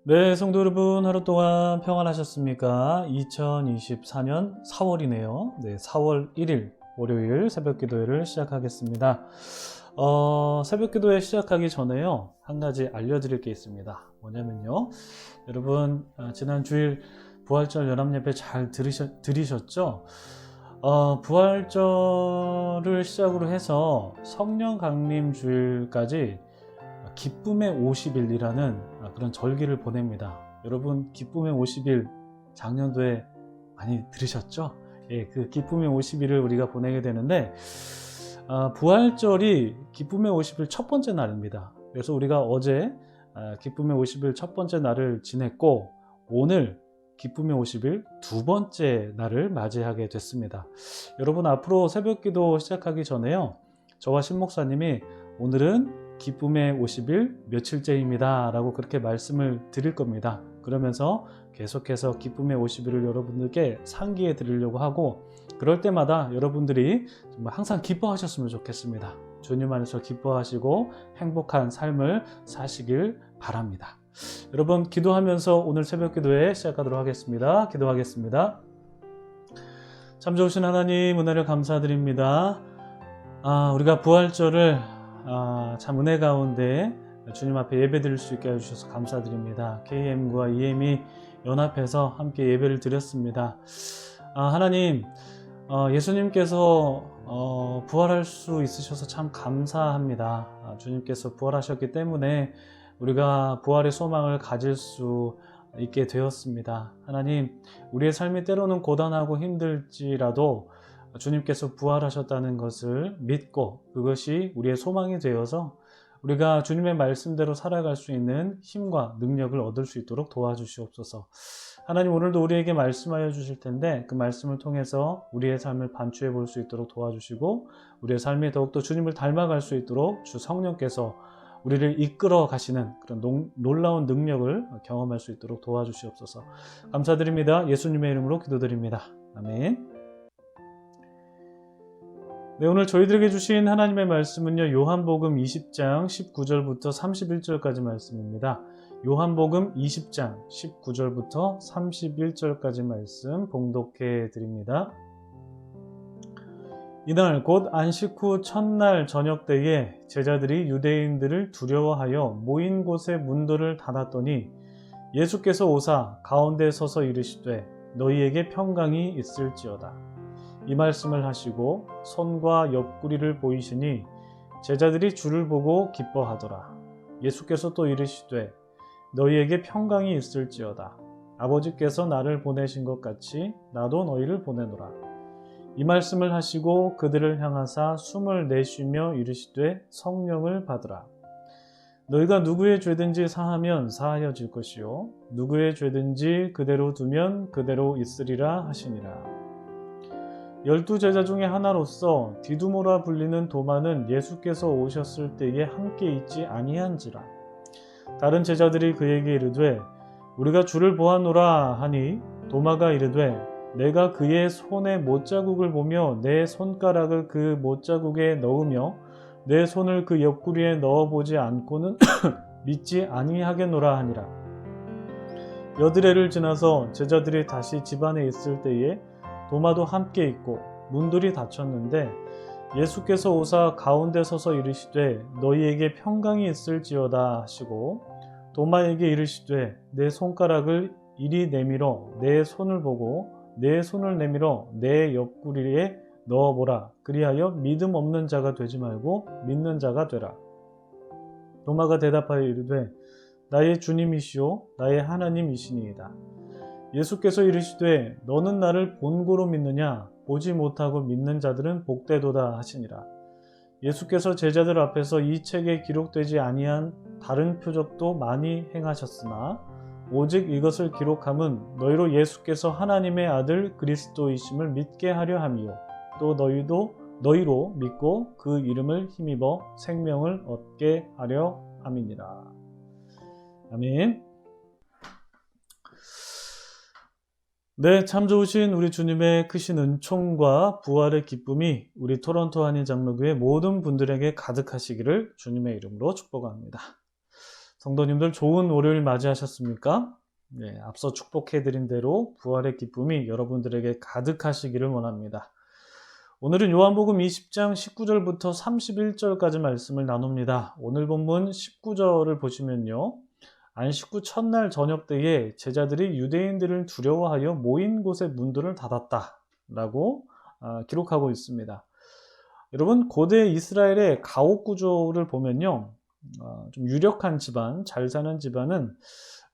네, 성도 여러분, 하루 동안 평안하셨습니까? 2024년 4월이네요. 네, 4월 1일 월요일 새벽 기도회를 시작하겠습니다. 새벽 기도회 시작하기 전에요, 한 가지 알려드릴 게 있습니다. 뭐냐면요, 여러분, 지난 주일 부활절 연합예배 잘 들으셨죠? 부활절을 시작으로 해서 성령 강림 주일까지 기쁨의 50일이라는 그런 절기를 보냅니다. 여러분, 기쁨의 50일 작년도에 많이 들으셨죠? 예, 그 기쁨의 50일을 우리가 보내게 되는데, 부활절이 기쁨의 50일 첫 번째 날입니다. 그래서 우리가 어제 기쁨의 50일 첫 번째 날을 지냈고, 오늘 기쁨의 50일 두 번째 날을 맞이하게 됐습니다. 여러분, 앞으로 새벽 기도 시작하기 전에요, 저와 신목사님이 오늘은 기쁨의 50일 며칠째입니다 라고 그렇게 말씀을 드릴 겁니다. 그러면서 계속해서 기쁨의 50일을 여러분들께 상기해 드리려고 하고, 그럴 때마다 여러분들이 정말 항상 기뻐하셨으면 좋겠습니다. 주님 안에서 기뻐하시고 행복한 삶을 사시길 바랍니다. 여러분, 기도하면서 오늘 새벽 기도회 시작하도록 하겠습니다. 기도하겠습니다. 참 좋으신 하나님, 은혜를 감사드립니다. 우리가 부활절을 참 은혜 가운데 주님 앞에 예배 드릴 수 있게 해주셔서 감사드립니다. KM과 EM이 연합해서 함께 예배를 드렸습니다. 하나님, 예수님께서 부활할 수 있으셔서 참 감사합니다. 주님께서 부활하셨기 때문에 우리가 부활의 소망을 가질 수 있게 되었습니다. 하나님, 우리의 삶이 때로는 고단하고 힘들지라도 주님께서 부활하셨다는 것을 믿고 그것이 우리의 소망이 되어서 우리가 주님의 말씀대로 살아갈 수 있는 힘과 능력을 얻을 수 있도록 도와주시옵소서. 하나님, 오늘도 우리에게 말씀하여 주실 텐데 그 말씀을 통해서 우리의 삶을 반추해 볼 수 있도록 도와주시고, 우리의 삶에 더욱더 주님을 닮아갈 수 있도록 주 성령께서 우리를 이끌어 가시는 그런 놀라운 능력을 경험할 수 있도록 도와주시옵소서. 감사드립니다. 예수님의 이름으로 기도드립니다. 아멘. 네, 오늘 저희들에게 주신 하나님의 말씀은요, 요한복음 20장 19절부터 31절까지 말씀입니다. 요한복음 20장 19절부터 31절까지 말씀 봉독해 드립니다. 이날 곧 안식 후 첫날 저녁 때에 제자들이 유대인들을 두려워하여 모인 곳에 문들을 닫았더니 예수께서 오사 가운데 서서 이르시되 너희에게 평강이 있을지어다. 이 말씀을 하시고 손과 옆구리를 보이시니 제자들이 주를 보고 기뻐하더라. 예수께서 또 이르시되 너희에게 평강이 있을지어다. 아버지께서 나를 보내신 것 같이 나도 너희를 보내노라. 이 말씀을 하시고 그들을 향하사 숨을 내쉬며 이르시되 성령을 받으라. 너희가 누구의 죄든지 사하면 사하여질 것이요 누구의 죄든지 그대로 두면 그대로 있으리라 하시니라. 12 제자 중에 하나로서 디두모라 불리는 도마는 예수께서 오셨을 때에 함께 있지 아니한지라. 다른 제자들이 그에게 이르되 우리가 주를 보았노라 하니 도마가 이르되 내가 그의 손에 못자국을 보며 내 손가락을 그 못자국에 넣으며 내 손을 그 옆구리에 넣어보지 않고는 믿지 아니하겠노라 하니라. 여드레를 지나서 제자들이 다시 집안에 있을 때에 도마도 함께 있고 문들이 닫혔는데 예수께서 오사 가운데 서서 이르시되 너희에게 평강이 있을지어다 하시고 도마에게 이르시되 내 손가락을 이리 내밀어 내 손을 보고 내 손을 내밀어 내 옆구리에 넣어보라. 그리하여 믿음 없는 자가 되지 말고 믿는 자가 되라. 도마가 대답하여 이르되 나의 주님이시오 나의 하나님이시니이다. 예수께서 이르시되 너는 나를 본고로 믿느냐? 보지 못하고 믿는 자들은 복되도다 하시니라. 예수께서 제자들 앞에서 이 책에 기록되지 아니한 다른 표적도 많이 행하셨으나 오직 이것을 기록함은 너희로 예수께서 하나님의 아들 그리스도이심을 믿게 하려 함이요 또 너희로 믿고 그 이름을 힘입어 생명을 얻게 하려 함이니라. 아멘. 네, 참 좋으신 우리 주님의 크신 은총과 부활의 기쁨이 우리 토론토 한인장로교회 모든 분들에게 가득하시기를 주님의 이름으로 축복합니다. 성도님들 좋은 월요일 맞이하셨습니까? 네, 앞서 축복해드린 대로 부활의 기쁨이 여러분들에게 가득하시기를 원합니다. 오늘은 요한복음 20장 19절부터 31절까지 말씀을 나눕니다. 오늘 본문 19절을 보시면요. 안식 후 첫날 저녁 때에 제자들이 유대인들을 두려워하여 모인 곳의 문들을 닫았다 라고 기록하고 있습니다. 여러분, 고대 이스라엘의 가옥 구조를 보면요. 좀 유력한 집안, 잘 사는 집안은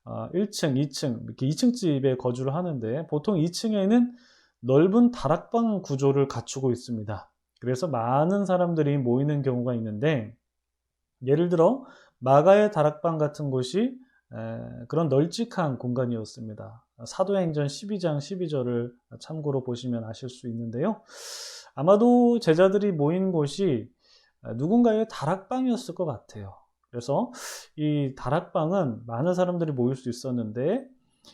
1층, 2층, 이렇게 2층 집에 거주를 하는데 보통 2층에는 넓은 다락방 구조를 갖추고 있습니다. 그래서 많은 사람들이 모이는 경우가 있는데, 예를 들어 마가의 다락방 같은 곳이 그런 널찍한 공간이었습니다. 사도행전 12장 12절을 참고로 보시면 아실 수 있는데요. 아마도 제자들이 모인 곳이 누군가의 다락방이었을 것 같아요. 그래서 이 다락방은 많은 사람들이 모일 수 있었는데,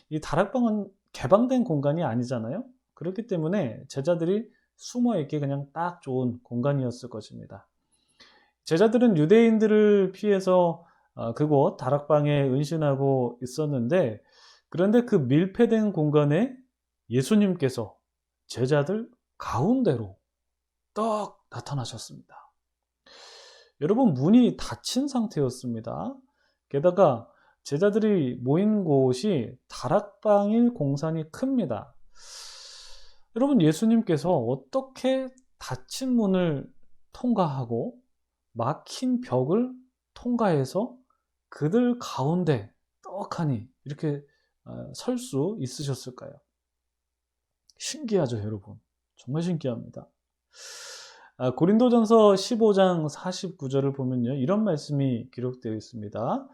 이 다락방은 개방된 공간이 아니잖아요. 그렇기 때문에 제자들이 숨어 있기 그냥 딱 좋은 공간이었을 것입니다. 제자들은 유대인들을 피해서 그곳 다락방에 은신하고 있었는데, 그런데 그 밀폐된 공간에 예수님께서 제자들 가운데로 딱 나타나셨습니다. 여러분, 문이 닫힌 상태였습니다. 게다가 제자들이 모인 곳이 다락방일 공산이 큽니다. 여러분, 예수님께서 어떻게 닫힌 문을 통과하고 막힌 벽을 통과해서 그들 가운데 떡하니 이렇게 설 수 있으셨을까요? 신기하죠, 여러분. 정말 신기합니다. 고린도전서 15장 49절을 보면요, 이런 말씀이 기록되어 있습니다.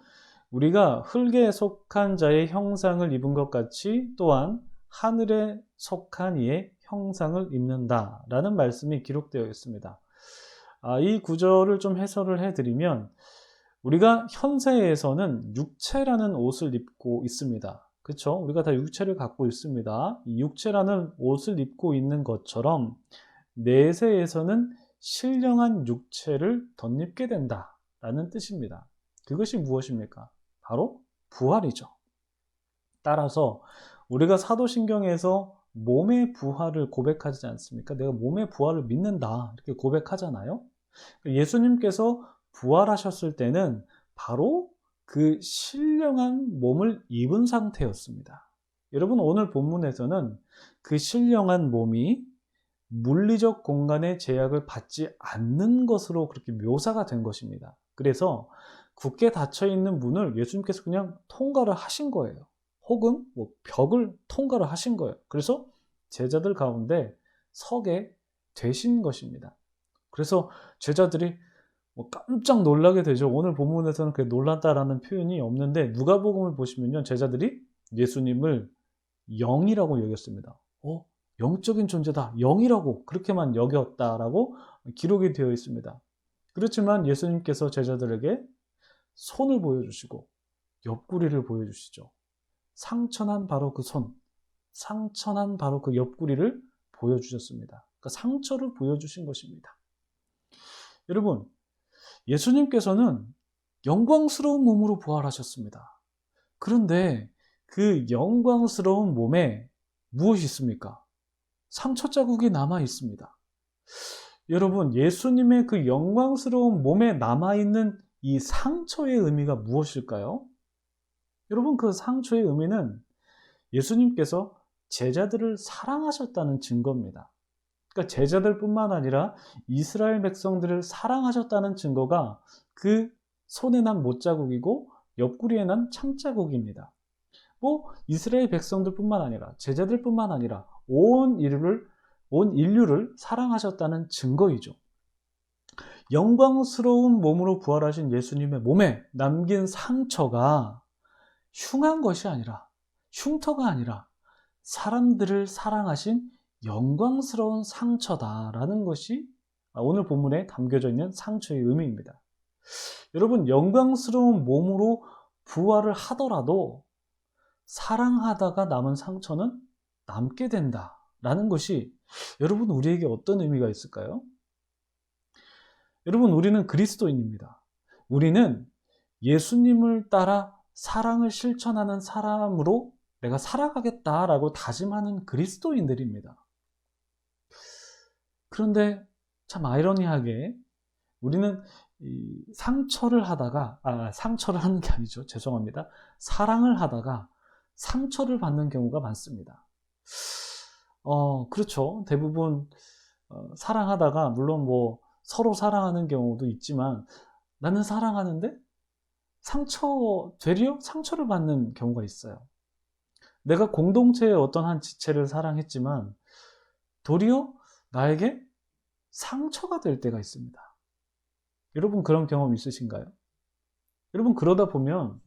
우리가 흙에 속한 자의 형상을 입은 것 같이 또한 하늘에 속한 이의 형상을 입는다 라는 말씀이 기록되어 있습니다. 이 구절을 좀 해설을 해드리면, 우리가 현세에서는 육체라는 옷을 입고 있습니다. 그렇죠? 우리가 다 육체를 갖고 있습니다. 이 육체라는 옷을 입고 있는 것처럼 내세에서는 신령한 육체를 덧입게 된다라는 뜻입니다. 그것이 무엇입니까? 바로 부활이죠. 따라서 우리가 사도신경에서 몸의 부활을 고백하지 않습니까? 내가 몸의 부활을 믿는다 이렇게 고백하잖아요. 예수님께서 부활하셨을 때는 바로 그 신령한 몸을 입은 상태였습니다. 여러분, 오늘 본문에서는 그 신령한 몸이 물리적 공간의 제약을 받지 않는 것으로 그렇게 묘사가 된 것입니다. 그래서 굳게 닫혀있는 문을 예수님께서 그냥 통과를 하신 거예요. 혹은 벽을 통과를 하신 거예요. 그래서 제자들 가운데 서게 되신 것입니다. 그래서 제자들이 깜짝 놀라게 되죠. 오늘 본문에서는 그게 놀랐다라는 표현이 없는데, 누가복음을 보시면요, 제자들이 예수님을 영이라고 여겼습니다. 영적인 존재다, 영이라고 그렇게만 여겼다라고 기록이 되어 있습니다. 그렇지만 예수님께서 제자들에게 손을 보여주시고 옆구리를 보여주시죠. 상처난 바로 그 손, 상처난 바로 그 옆구리를 보여주셨습니다. 그러니까 상처를 보여주신 것입니다. 여러분, 예수님께서는 영광스러운 몸으로 부활하셨습니다. 그런데 그 영광스러운 몸에 무엇이 있습니까? 상처 자국이 남아 있습니다. 여러분, 예수님의 그 영광스러운 몸에 남아있는 이 상처의 의미가 무엇일까요? 여러분, 그 상처의 의미는 예수님께서 제자들을 사랑하셨다는 증거입니다. 그러니까 제자들뿐만 아니라 이스라엘 백성들을 사랑하셨다는 증거가 그 손에 난 못자국이고 옆구리에 난 창자국입니다. 이스라엘 백성들뿐만 아니라 제자들뿐만 아니라 온 인류를 사랑하셨다는 증거이죠. 영광스러운 몸으로 부활하신 예수님의 몸에 남긴 상처가 흉한 것이 아니라, 흉터가 아니라 사람들을 사랑하신 영광스러운 상처다라는 것이 오늘 본문에 담겨져 있는 상처의 의미입니다. 여러분, 영광스러운 몸으로 부활을 하더라도 사랑하다가 남은 상처는 남게 된다라는 것이 여러분, 우리에게 어떤 의미가 있을까요? 여러분, 우리는 그리스도인입니다. 우리는 예수님을 따라 사랑을 실천하는 사람으로 내가 살아가겠다라고 다짐하는 그리스도인들입니다. 그런데 참 아이러니하게 우리는 상처를 하는 게 아니죠. 죄송합니다. 사랑을 하다가 상처를 받는 경우가 많습니다. 그렇죠. 대부분 사랑하다가 물론 뭐 서로 사랑하는 경우도 있지만 나는 사랑하는데 되려 상처를 받는 경우가 있어요. 내가 공동체의 어떤 한 지체를 사랑했지만 도리어 나에게 상처가 될 때가 있습니다. 여러분 그런 경험 있으신가요? 여러분 그러다 보면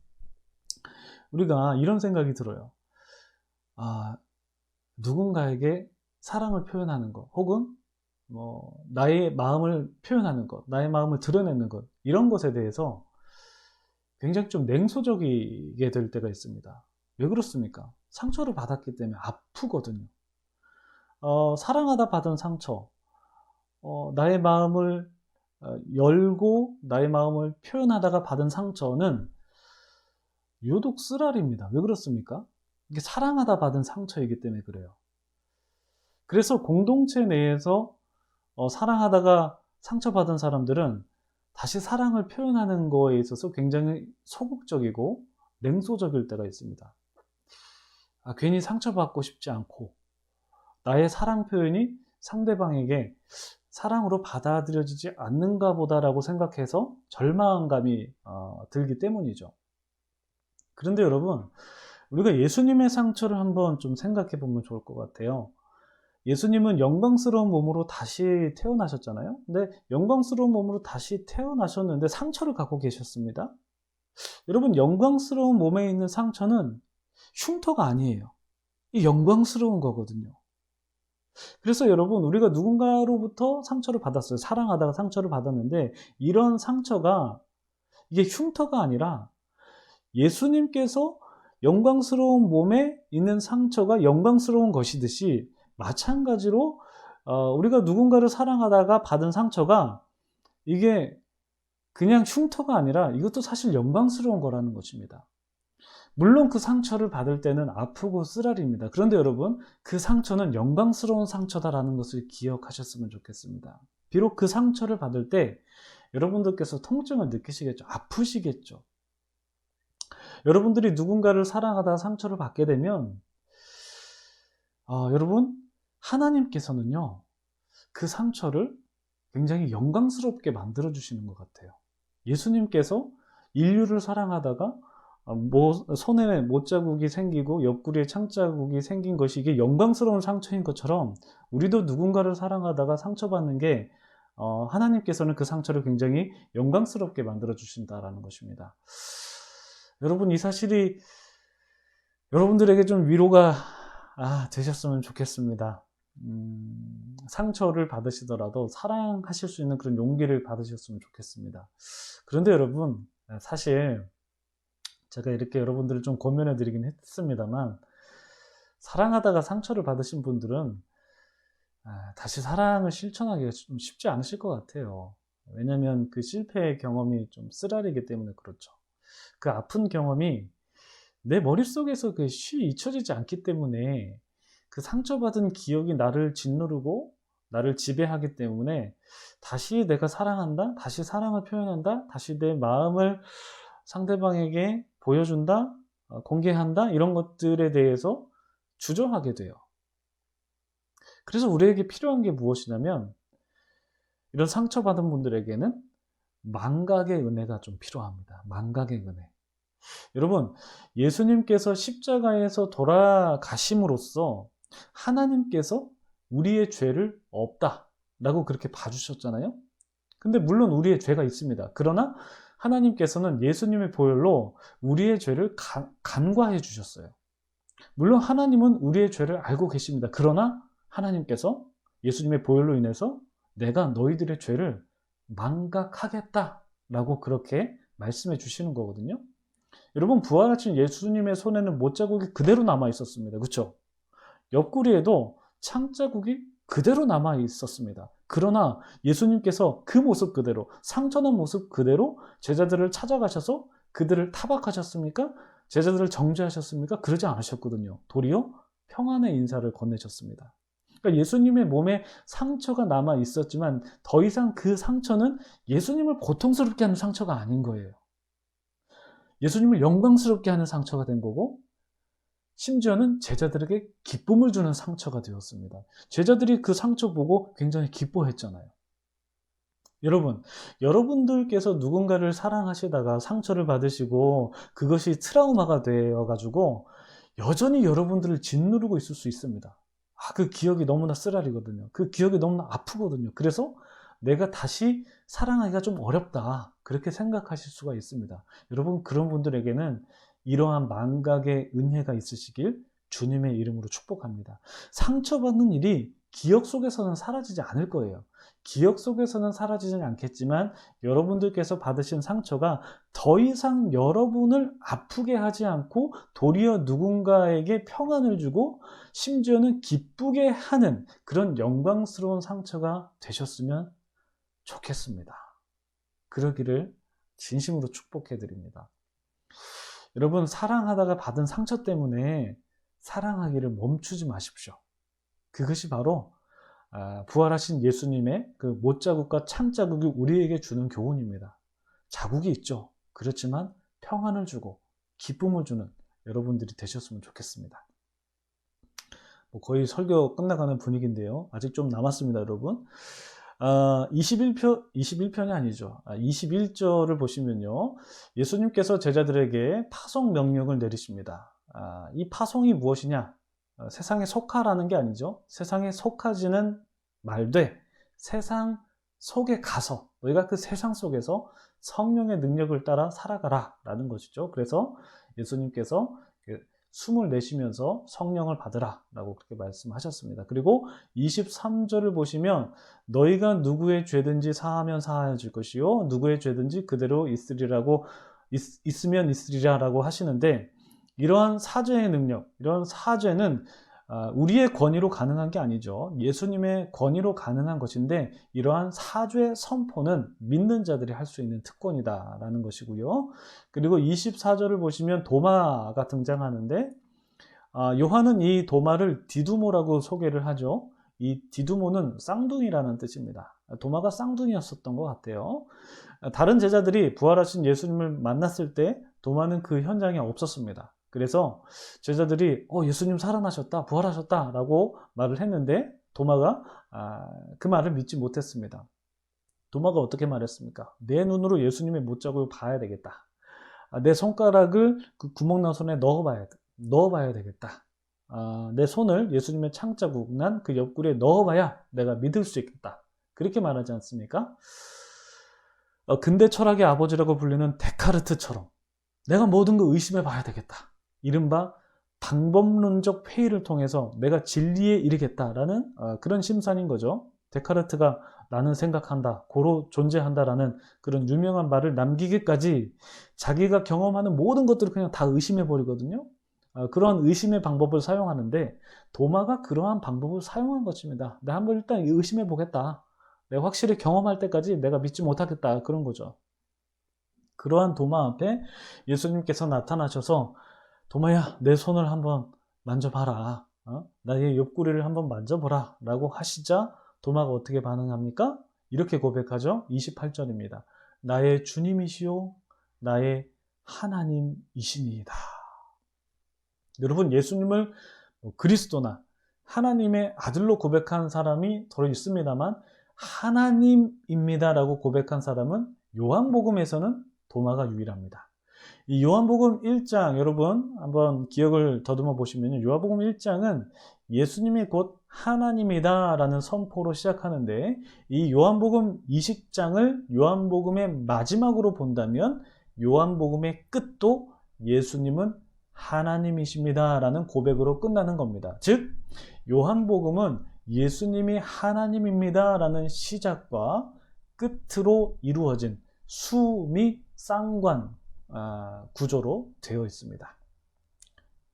우리가 이런 생각이 들어요. 누군가에게 사랑을 표현하는 것 혹은 나의 마음을 표현하는 것, 나의 마음을 드러내는 것 이런 것에 대해서 굉장히 좀 냉소적이게 될 때가 있습니다. 왜 그렇습니까? 상처를 받았기 때문에 아프거든요. 사랑하다 받은 상처, 나의 마음을 열고 나의 마음을 표현하다가 받은 상처는 유독 쓰라립니다. 왜 그렇습니까? 이게 사랑하다 받은 상처이기 때문에 그래요. 그래서 공동체 내에서 사랑하다가 상처받은 사람들은 다시 사랑을 표현하는 거에 있어서 굉장히 소극적이고 냉소적일 때가 있습니다. 괜히 상처받고 싶지 않고 나의 사랑 표현이 상대방에게 사랑으로 받아들여지지 않는가 보다라고 생각해서 절망감이 들기 때문이죠. 그런데 여러분, 우리가 예수님의 상처를 한번 좀 생각해 보면 좋을 것 같아요. 예수님은 영광스러운 몸으로 다시 태어나셨잖아요. 근데 영광스러운 몸으로 다시 태어나셨는데 상처를 갖고 계셨습니다. 여러분, 영광스러운 몸에 있는 상처는 흉터가 아니에요. 이 영광스러운 거거든요. 그래서 여러분, 우리가 누군가로부터 상처를 받았어요. 사랑하다가 상처를 받았는데 이런 상처가 이게 흉터가 아니라 예수님께서 영광스러운 몸에 있는 상처가 영광스러운 것이듯이 마찬가지로 우리가 누군가를 사랑하다가 받은 상처가 이게 그냥 흉터가 아니라 이것도 사실 영광스러운 거라는 것입니다. 물론 그 상처를 받을 때는 아프고 쓰라립니다. 그런데 여러분, 그 상처는 영광스러운 상처다라는 것을 기억하셨으면 좋겠습니다. 비록 그 상처를 받을 때 여러분들께서 통증을 느끼시겠죠. 아프시겠죠. 여러분들이 누군가를 사랑하다가 상처를 받게 되면 여러분, 하나님께서는요, 그 상처를 굉장히 영광스럽게 만들어 주시는 것 같아요. 예수님께서 인류를 사랑하다가 손에 못자국이 생기고 옆구리에 창자국이 생긴 것이 이게 영광스러운 상처인 것처럼 우리도 누군가를 사랑하다가 상처받는 게 하나님께서는 그 상처를 굉장히 영광스럽게 만들어 주신다라는 것입니다. 여러분, 이 사실이 여러분들에게 좀 위로가 되셨으면 좋겠습니다. 상처를 받으시더라도 사랑하실 수 있는 그런 용기를 받으셨으면 좋겠습니다. 그런데 여러분, 사실 제가 이렇게 여러분들을 좀 권면해 드리긴 했습니다만 사랑하다가 상처를 받으신 분들은 다시 사랑을 실천하기가 좀 쉽지 않으실 것 같아요. 왜냐하면 그 실패의 경험이 좀 쓰라리기 때문에 그렇죠. 그 아픈 경험이 내 머릿속에서 잊혀지지 않기 때문에 그 상처받은 기억이 나를 짓누르고 나를 지배하기 때문에 다시 내가 사랑한다, 다시 사랑을 표현한다, 다시 내 마음을 상대방에게 보여준다, 공개한다, 이런 것들에 대해서 주저하게 돼요. 그래서 우리에게 필요한 게 무엇이냐면 이런 상처받은 분들에게는 망각의 은혜가 좀 필요합니다. 망각의 은혜. 여러분, 예수님께서 십자가에서 돌아가심으로써 하나님께서 우리의 죄를 없다라고 그렇게 봐주셨잖아요. 근데 물론 우리의 죄가 있습니다. 그러나 하나님께서는 예수님의 보혈로 우리의 죄를 간과해 주셨어요. 물론 하나님은 우리의 죄를 알고 계십니다. 그러나 하나님께서 예수님의 보혈로 인해서 내가 너희들의 죄를 망각하겠다라고 그렇게 말씀해 주시는 거거든요. 여러분, 부활하신 예수님의 손에는 못자국이 그대로 남아 있었습니다. 그렇죠? 옆구리에도 창자국이 그대로 남아 있었습니다. 그러나 예수님께서 그 모습 그대로, 상처난 모습 그대로 제자들을 찾아가셔서 그들을 타박하셨습니까? 제자들을 정죄하셨습니까? 그러지 않으셨거든요. 도리어 평안의 인사를 건네셨습니다. 그러니까 예수님의 몸에 상처가 남아 있었지만 더 이상 그 상처는 예수님을 고통스럽게 하는 상처가 아닌 거예요. 예수님을 영광스럽게 하는 상처가 된 거고, 심지어는 제자들에게 기쁨을 주는 상처가 되었습니다. 제자들이 그 상처 보고 굉장히 기뻐했잖아요. 여러분들께서 누군가를 사랑하시다가 상처를 받으시고 그것이 트라우마가 되어가지고 여전히 여러분들을 짓누르고 있을 수 있습니다. 그 기억이 너무나 쓰라리거든요. 그 기억이 너무나 아프거든요. 그래서 내가 다시 사랑하기가 좀 어렵다, 그렇게 생각하실 수가 있습니다. 여러분, 그런 분들에게는 이러한 망각의 은혜가 있으시길 주님의 이름으로 축복합니다. 상처받는 일이 기억 속에서는 사라지지 않을 거예요. 기억 속에서는 사라지진 않겠지만 여러분들께서 받으신 상처가 더 이상 여러분을 아프게 하지 않고 도리어 누군가에게 평안을 주고 심지어는 기쁘게 하는 그런 영광스러운 상처가 되셨으면 좋겠습니다. 그러기를 진심으로 축복해 드립니다. 여러분, 사랑하다가 받은 상처 때문에 사랑하기를 멈추지 마십시오. 그것이 바로 부활하신 예수님의 그 못자국과 창자국이 우리에게 주는 교훈입니다. 자국이 있죠. 그렇지만 평안을 주고 기쁨을 주는 여러분들이 되셨으면 좋겠습니다. 거의 설교 끝나가는 분위기인데요. 아직 좀 남았습니다, 여러분. 21편이 아니죠. 21절을 보시면요. 예수님께서 제자들에게 파송 명령을 내리십니다. 이 파송이 무엇이냐? 세상에 속하라는 게 아니죠. 세상에 속하지는 말되 세상 속에 가서 너희가 그 세상 속에서 성령의 능력을 따라 살아가라 라는 것이죠. 그래서 예수님께서 숨을 내쉬면서 성령을 받으라 라고 그렇게 말씀하셨습니다. 그리고 23절을 보시면 너희가 누구의 죄든지 사하면 사하여질 것이요 누구의 죄든지 그대로 있으면 있으리라 라고 하시는데, 이러한 사죄의 능력, 이런 사죄는 우리의 권위로 가능한 게 아니죠. 예수님의 권위로 가능한 것인데, 이러한 사죄 선포는 믿는 자들이 할 수 있는 특권이다라는 것이고요. 그리고 24절을 보시면 도마가 등장하는데, 요한은 이 도마를 디두모라고 소개를 하죠. 이 디두모는 쌍둥이라는 뜻입니다. 도마가 쌍둥이였었던 것 같아요. 다른 제자들이 부활하신 예수님을 만났을 때 도마는 그 현장에 없었습니다. 그래서 제자들이 예수님 살아나셨다, 부활하셨다 라고 말을 했는데 도마가 그 말을 믿지 못했습니다. 도마가 어떻게 말했습니까? 내 눈으로 예수님의 못자국을 봐야 되겠다. 내 손가락을 그 구멍난 손에 넣어봐야 되겠다. 내 손을 예수님의 창자국 난 그 옆구리에 넣어봐야 내가 믿을 수 있겠다. 그렇게 말하지 않습니까? 근대 철학의 아버지라고 불리는 데카르트처럼 내가 모든 걸 의심해 봐야 되겠다. 이른바 방법론적 회의를 통해서 내가 진리에 이르겠다라는 그런 심산인 거죠. 데카르트가 나는 생각한다, 고로 존재한다라는 그런 유명한 말을 남기기까지 자기가 경험하는 모든 것들을 그냥 다 의심해 버리거든요. 그러한 의심의 방법을 사용하는데 도마가 그러한 방법을 사용한 것입니다. 내가 한번 일단 의심해 보겠다. 내가 확실히 경험할 때까지 내가 믿지 못하겠다. 그런 거죠. 그러한 도마 앞에 예수님께서 나타나셔서 도마야, 내 손을 한번 만져봐라. 나의 옆구리를 한번 만져보라 라고 하시자 도마가 어떻게 반응합니까? 이렇게 고백하죠. 28절입니다. 나의 주님이시요 나의 하나님이시니이다. 여러분, 예수님을 그리스도나 하나님의 아들로 고백한 사람이 더 있습니다만 하나님입니다라고 고백한 사람은 요한복음에서는 도마가 유일합니다. 이 요한복음 1장 여러분 한번 기억을 더듬어 보시면 요한복음 1장은 예수님이 곧 하나님이다 라는 선포로 시작하는데, 이 요한복음 20장을 요한복음의 마지막으로 본다면 요한복음의 끝도 예수님은 하나님이십니다 라는 고백으로 끝나는 겁니다. 즉 요한복음은 예수님이 하나님입니다 라는 시작과 끝으로 이루어진 수 및 쌍관 구조로 되어 있습니다.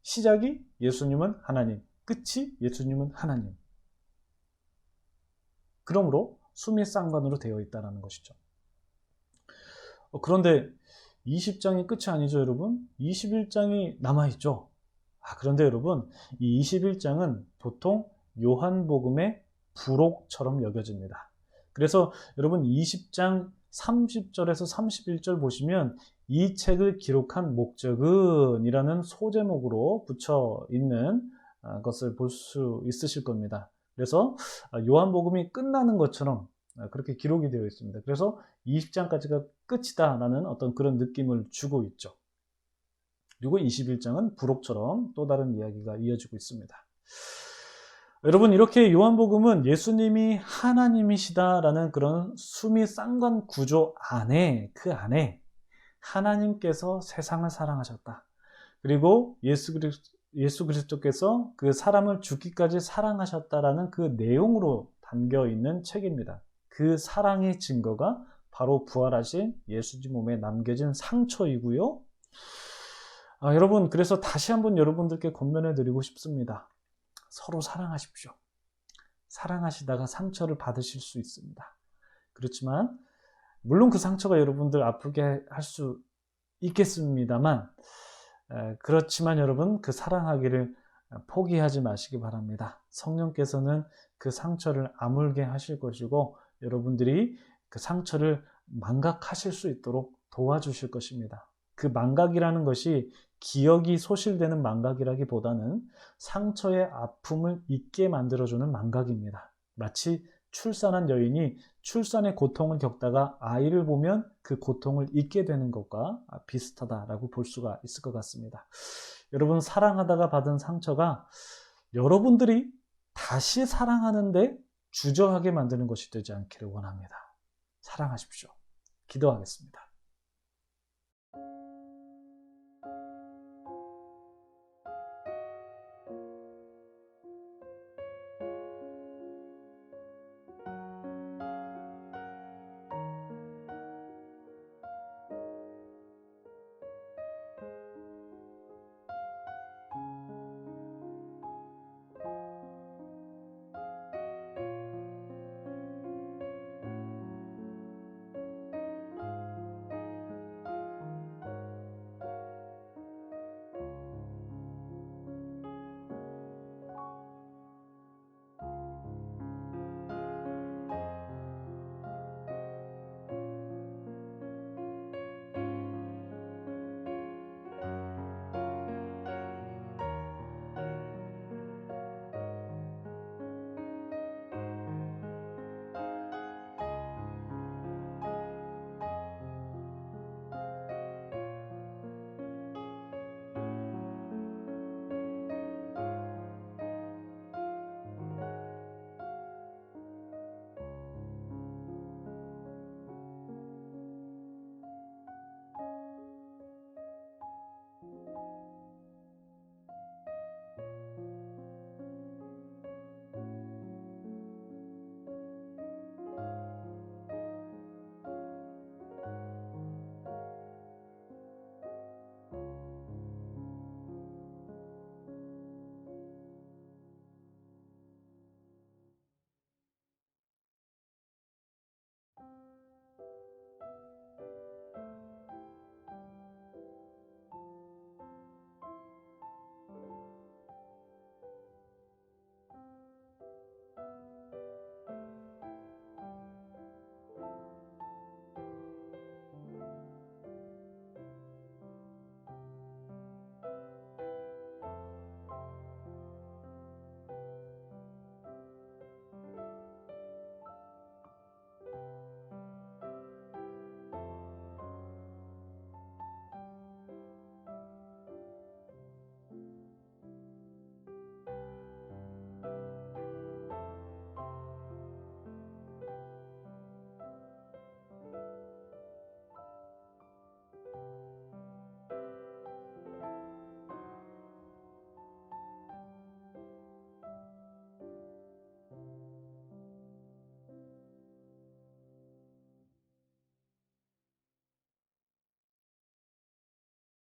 시작이 예수님은 하나님, 끝이 예수님은 하나님. 그러므로 수 및 쌍관으로 되어 있다는 것이죠. 그런데 20장이 끝이 아니죠, 여러분. 21장이 남아있죠. 그런데 여러분, 이 21장은 보통 요한복음의 부록처럼 여겨집니다. 그래서 여러분 20장 30절에서 31절 보시면 이 책을 기록한 목적은 이라는 소제목으로 붙여 있는 것을 볼 수 있으실 겁니다. 그래서 요한복음이 끝나는 것처럼 그렇게 기록이 되어 있습니다. 그래서 20장까지가 끝이다 라는 어떤 그런 느낌을 주고 있죠. 그리고 21장은 부록처럼 또 다른 이야기가 이어지고 있습니다. 여러분, 이렇게 요한복음은 예수님이 하나님이시다라는 그런 수미 쌍관 구조 안에, 그 안에 하나님께서 세상을 사랑하셨다. 그리고 예수 그리스도께서 그 사람을 죽기까지 사랑하셨다라는 그 내용으로 담겨 있는 책입니다. 그 사랑의 증거가 바로 부활하신 예수님 몸에 남겨진 상처이고요. 여러분, 그래서 다시 한번 여러분들께 권면해 드리고 싶습니다. 서로 사랑하십시오. 사랑하시다가 상처를 받으실 수 있습니다. 그렇지만 물론 그 상처가 여러분들 아프게 할 수 있겠습니다만, 그렇지만 여러분, 그 사랑하기를 포기하지 마시기 바랍니다. 성령께서는 그 상처를 아물게 하실 것이고 여러분들이 그 상처를 망각하실 수 있도록 도와주실 것입니다. 그 망각이라는 것이 기억이 소실되는 망각이라기보다는 상처의 아픔을 잊게 만들어주는 망각입니다. 마치 출산한 여인이 출산의 고통을 겪다가 아이를 보면 그 고통을 잊게 되는 것과 비슷하다라고 볼 수가 있을 것 같습니다. 여러분, 사랑하다가 받은 상처가 여러분들이 다시 사랑하는데 주저하게 만드는 것이 되지 않기를 원합니다. 사랑하십시오. 기도하겠습니다.